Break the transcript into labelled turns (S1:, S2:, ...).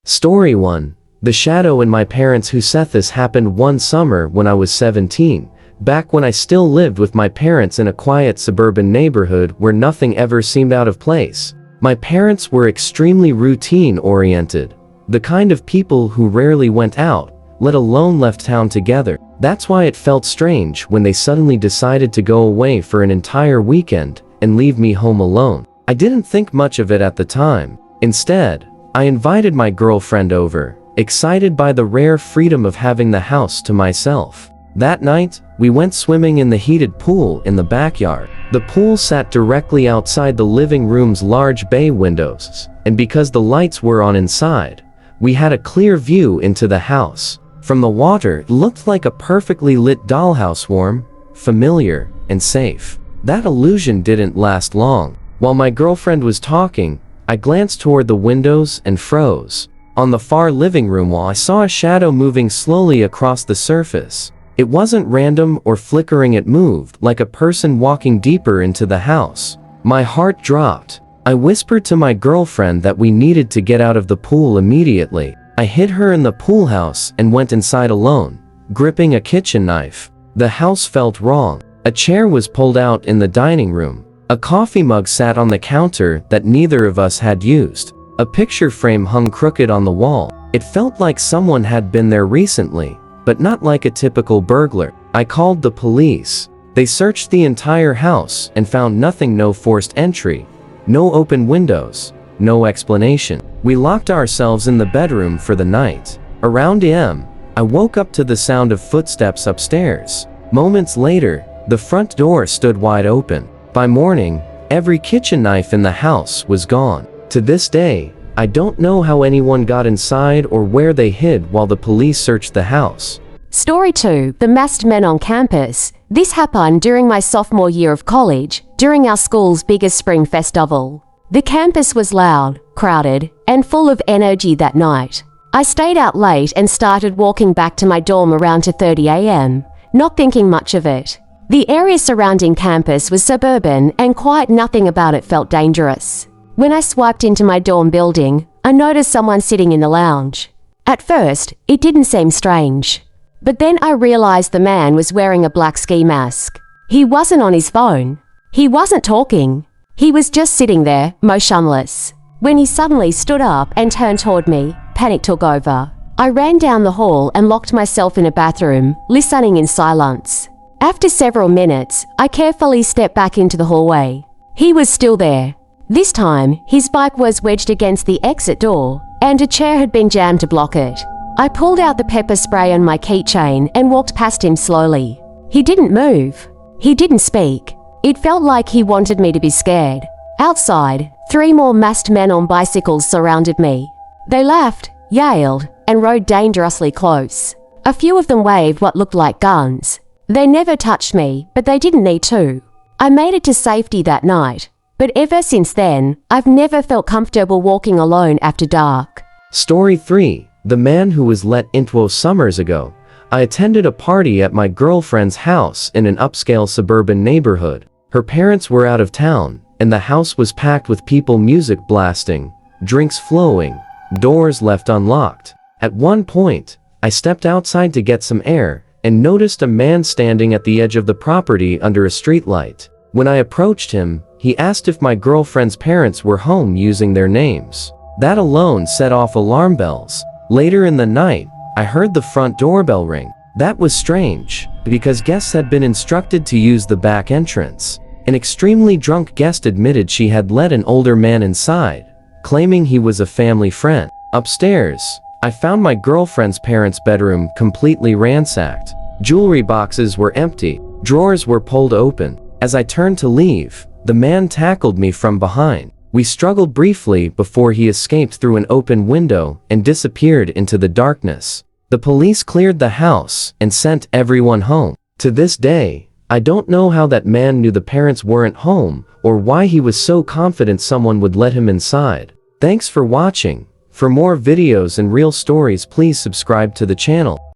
S1: Story 1. The shadow in my parents' house happened one summer when I was 17, back when I still lived with my parents in a quiet suburban neighborhood where nothing ever seemed out of place. My parents were extremely routine-oriented, the kind of people who rarely went out, let alone left town together. That's why it felt strange when they suddenly decided to go away for an entire weekend and leave me home alone. I didn't think much of it at the time. Instead, I invited my girlfriend over, excited by the rare freedom of having the house to myself. That night, we went swimming in the heated pool in the backyard. The pool sat directly outside the living room's large bay windows, and because the lights were on inside, we had a clear view into the house. From the water, it looked like a perfectly lit dollhouse, warm, familiar, and safe. That illusion didn't last long. While my girlfriend was talking, I glanced toward the windows and froze. On the far living room wall, I saw a shadow moving slowly across the surface. It wasn't random or flickering, it moved like a person walking deeper into the house. My heart dropped. I whispered to my girlfriend that we needed to get out of the pool immediately. I hid her in the pool house and went inside alone, gripping a kitchen knife. The house felt wrong. A chair was pulled out in the dining room. A coffee mug sat on the counter that neither of us had used. A picture frame hung crooked on the wall. It felt like someone had been there recently, but not like a typical burglar. I called the police. They searched the entire house and found nothing. No forced entry, no open windows, no explanation. We locked ourselves in the bedroom for the night. Around a.m., I woke up to the sound of footsteps upstairs. Moments later, the front door stood wide open. By morning, every kitchen knife in the house was gone. To this day, I don't know how anyone got inside or where they hid while the police searched the house.
S2: Story 2. The masked men on campus. This happened during my sophomore year of college, during our school's biggest spring festival. The campus was loud, crowded, and full of energy that night. I stayed out late and started walking back to my dorm around 2:30 a.m., not thinking much of it. The area surrounding campus was suburban and quiet. Nothing about it felt dangerous. When I swiped into my dorm building, I noticed someone sitting in the lounge. At first, it didn't seem strange. But then I realized the man was wearing a black ski mask. He wasn't on his phone. He wasn't talking. He was just sitting there, motionless. When he suddenly stood up and turned toward me, panic took over. I ran down the hall and locked myself in a bathroom, listening in silence. After several minutes, I carefully stepped back into the hallway. He was still there. This time, his bike was wedged against the exit door, and a chair had been jammed to block it. I pulled out the pepper spray on my keychain and walked past him slowly. He didn't move. He didn't speak. It felt like he wanted me to be scared. Outside, 3 more masked men on bicycles surrounded me. They laughed, yelled, and rode dangerously close. A few of them waved what looked like guns. They never touched me, but they didn't need to. I made it to safety that night, but ever since then, I've never felt comfortable walking alone after dark.
S1: Story 3. The man who was let into summers ago. I attended a party at my girlfriend's house in an upscale suburban neighborhood. Her parents were out of town, and the house was packed with people, music blasting, drinks flowing, doors left unlocked. At one point, I stepped outside to get some air and noticed a man standing at the edge of the property under a streetlight. When I approached him, he asked if my girlfriend's parents were home using their names. That alone set off alarm bells. Later in the night, I heard the front doorbell ring. That was strange, because guests had been instructed to use the back entrance. An extremely drunk guest admitted she had let an older man inside, claiming he was a family friend. Upstairs, I found my girlfriend's parents' bedroom completely ransacked. Jewelry boxes were empty. Drawers were pulled open. As I turned to leave, the man tackled me from behind. We struggled briefly before he escaped through an open window and disappeared into the darkness. The police cleared the house and sent everyone home. To this day, I don't know how that man knew the parents weren't home or why he was so confident someone would let him inside. Thanks for watching. For more videos and real stories, please subscribe to the channel.